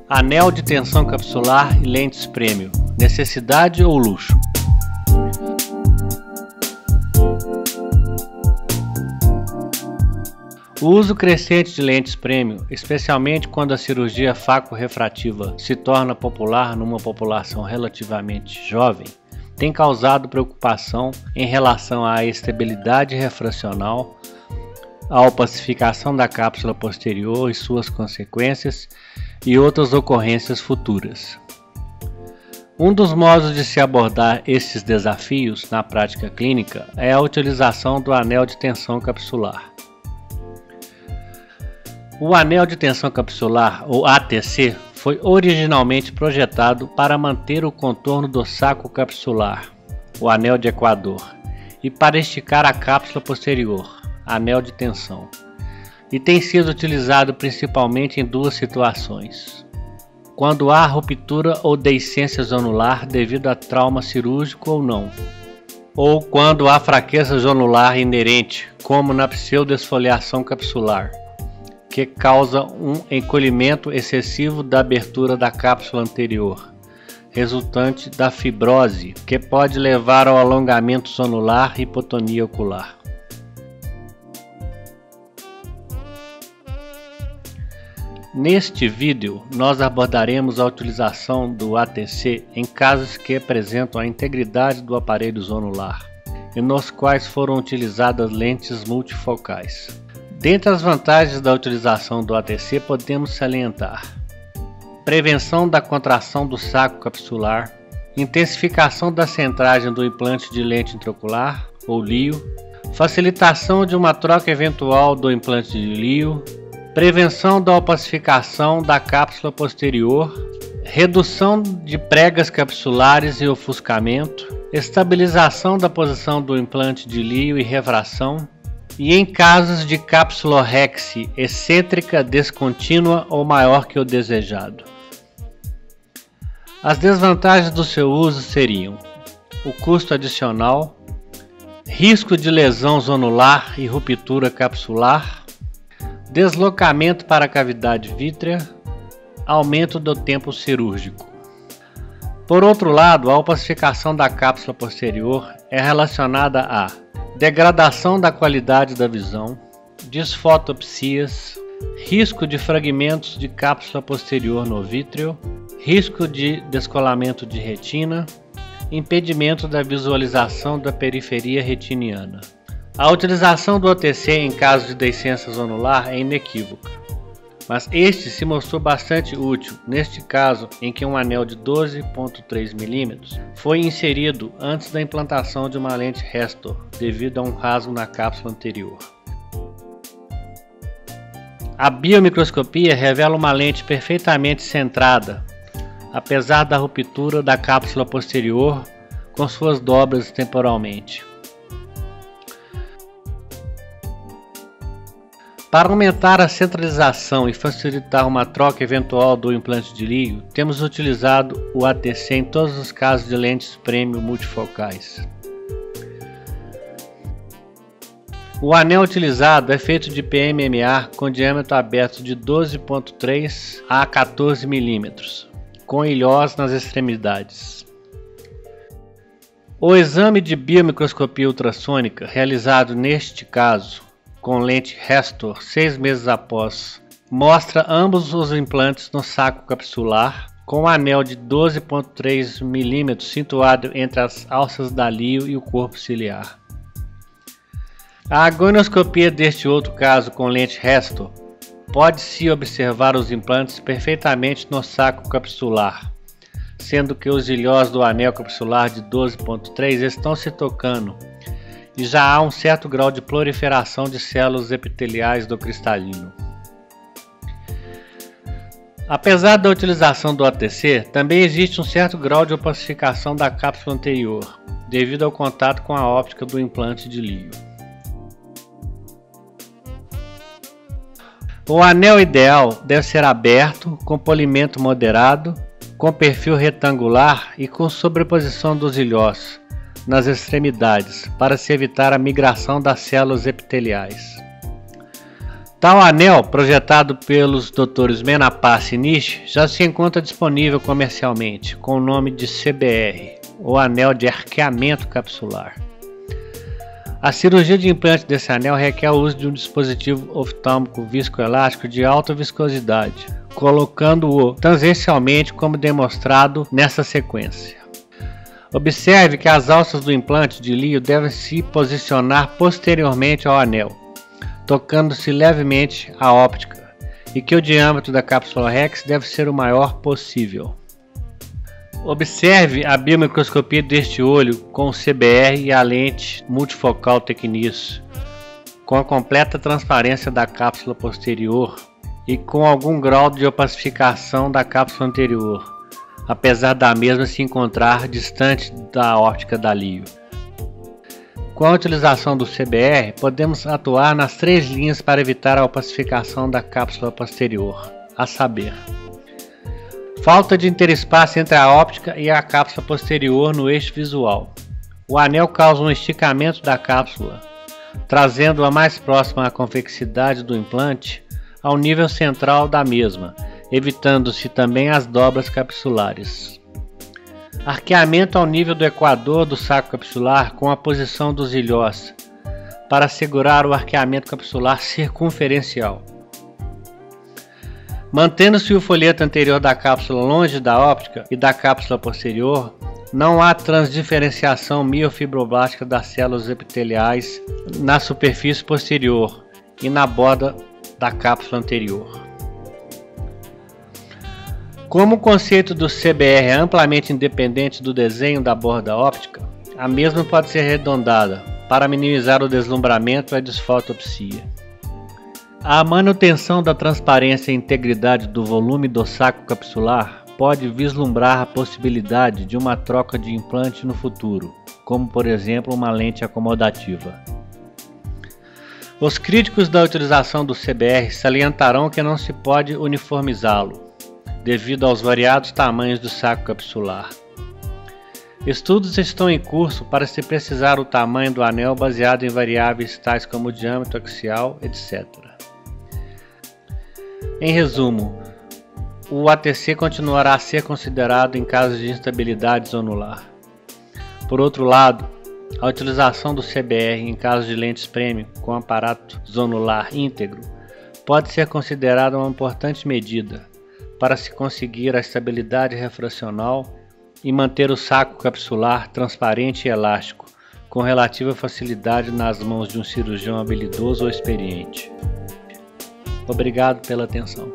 Anel de tensão capsular e lentes premium, necessidade ou luxo? O uso crescente de lentes premium, especialmente quando a cirurgia faco-refrativa se torna popular numa população relativamente jovem, tem causado preocupação em relação à estabilidade refracional, à opacificação da cápsula posterior e suas consequências e outras ocorrências futuras. Um dos modos de se abordar esses desafios na prática clínica é a utilização do anel de tensão capsular. O anel de tensão capsular, ou ATC, foi originalmente projetado para manter o contorno do saco capsular, o anel de equador, e para esticar a cápsula posterior, anel de tensão, e tem sido utilizado principalmente em duas situações: quando há ruptura ou deiscência zonular devido a trauma cirúrgico ou não, ou quando há fraqueza zonular inerente, como na pseudoesfoliação capsular, que causa um encolhimento excessivo da abertura da cápsula anterior, resultante da fibrose, que pode levar ao alongamento zonular e hipotonia ocular. Neste vídeo, nós abordaremos a utilização do ATC em casos que apresentam a integridade do aparelho zonular e nos quais foram utilizadas lentes multifocais. Dentre as vantagens da utilização do ATC podemos salientar: prevenção da contração do saco capsular, intensificação da centragem do implante de lente intraocular ou LIO, facilitação de uma troca eventual do implante de LIO, prevenção da opacificação da cápsula posterior, redução de pregas capsulares e ofuscamento, estabilização da posição do implante de LIO e refração, e em casos de capsulorrexia excêntrica descontínua ou maior que o desejado. As desvantagens do seu uso seriam: o custo adicional, risco de lesão zonular e ruptura capsular, deslocamento para a cavidade vítrea, aumento do tempo cirúrgico. Por outro lado, a opacificação da cápsula posterior é relacionada a degradação da qualidade da visão, disfotopsias, risco de fragmentos de cápsula posterior no vítreo, risco de descolamento de retina, impedimento da visualização da periferia retiniana. A utilização do ATC em caso de deiscência zonular é inequívoca, mas este se mostrou bastante útil neste caso em que um anel de 12,3 mm foi inserido antes da implantação de uma lente Restor devido a um rasgo na cápsula anterior. A biomicroscopia revela uma lente perfeitamente centrada, apesar da ruptura da cápsula posterior com suas dobras temporalmente. Para aumentar a centralização e facilitar uma troca eventual do implante de LIO, temos utilizado o ATC em todos os casos de lentes premium multifocais. O anel utilizado é feito de PMMA com diâmetro aberto de 12,3 a 14 mm, com ilhós nas extremidades. O exame de biomicroscopia ultrassônica realizado neste caso com lente Restor 6 meses após, mostra ambos os implantes no saco capsular, com um anel de 12,3 mm situado entre as alças da LIO e o corpo ciliar. A agonoscopia deste outro caso com lente Restor, pode-se observar os implantes perfeitamente no saco capsular, sendo que os ilhós do anel capsular de 12,3 estão se tocando, e já há um certo grau de proliferação de células epiteliais do cristalino. Apesar da utilização do ATC, também existe um certo grau de opacificação da cápsula anterior, devido ao contato com a óptica do implante de LIO. O anel ideal deve ser aberto, com polimento moderado, com perfil retangular e com sobreposição dos ilhós nas extremidades, para se evitar a migração das células epiteliais. Tal anel, projetado pelos Drs. Menapar e Nish, já se encontra disponível comercialmente, com o nome de CBR, ou anel de arqueamento capsular. A cirurgia de implante desse anel requer o uso de um dispositivo oftálmico viscoelástico de alta viscosidade, colocando-o tangencialmente como demonstrado nessa sequência. Observe que as alças do implante de Lio devem se posicionar posteriormente ao anel, tocando-se levemente a óptica, e que o diâmetro da cápsula Rex deve ser o maior possível. Observe a biomicroscopia deste olho com o CBR e a lente multifocal Tecnis, com a completa transparência da cápsula posterior e com algum grau de opacificação da cápsula anterior, apesar da mesma se encontrar distante da óptica da Lio. Com a utilização do CBR, podemos atuar nas 3 linhas para evitar a opacificação da cápsula posterior, a saber: falta de interespaço entre a óptica e a cápsula posterior no eixo visual. O anel causa um esticamento da cápsula, trazendo-a mais próxima à convexidade do implante ao nível central da mesma, evitando-se também as dobras capsulares. Arqueamento ao nível do equador do saco capsular com a posição dos ilhós, para assegurar o arqueamento capsular circunferencial. Mantendo-se o folheto anterior da cápsula longe da óptica e da cápsula posterior, não há transdiferenciação miofibroblástica das células epiteliais na superfície posterior e na borda da cápsula anterior. Como o conceito do CBR é amplamente independente do desenho da borda óptica, a mesma pode ser arredondada para minimizar o deslumbramento e a desfotopsia. A manutenção da transparência e integridade do volume do saco capsular pode vislumbrar a possibilidade de uma troca de implante no futuro, como por exemplo uma lente acomodativa. Os críticos da utilização do CBR salientarão que não se pode uniformizá-lo, devido aos variados tamanhos do saco capsular. Estudos estão em curso para se precisar o tamanho do anel baseado em variáveis tais como o diâmetro axial, etc. Em resumo, o ATC continuará a ser considerado em casos de instabilidade zonular. Por outro lado, a utilização do CBR em casos de lentes premium com aparato zonular íntegro pode ser considerada uma importante medida para se conseguir a estabilidade refracional e manter o saco capsular transparente e elástico, com relativa facilidade nas mãos de um cirurgião habilidoso ou experiente. Obrigado pela atenção.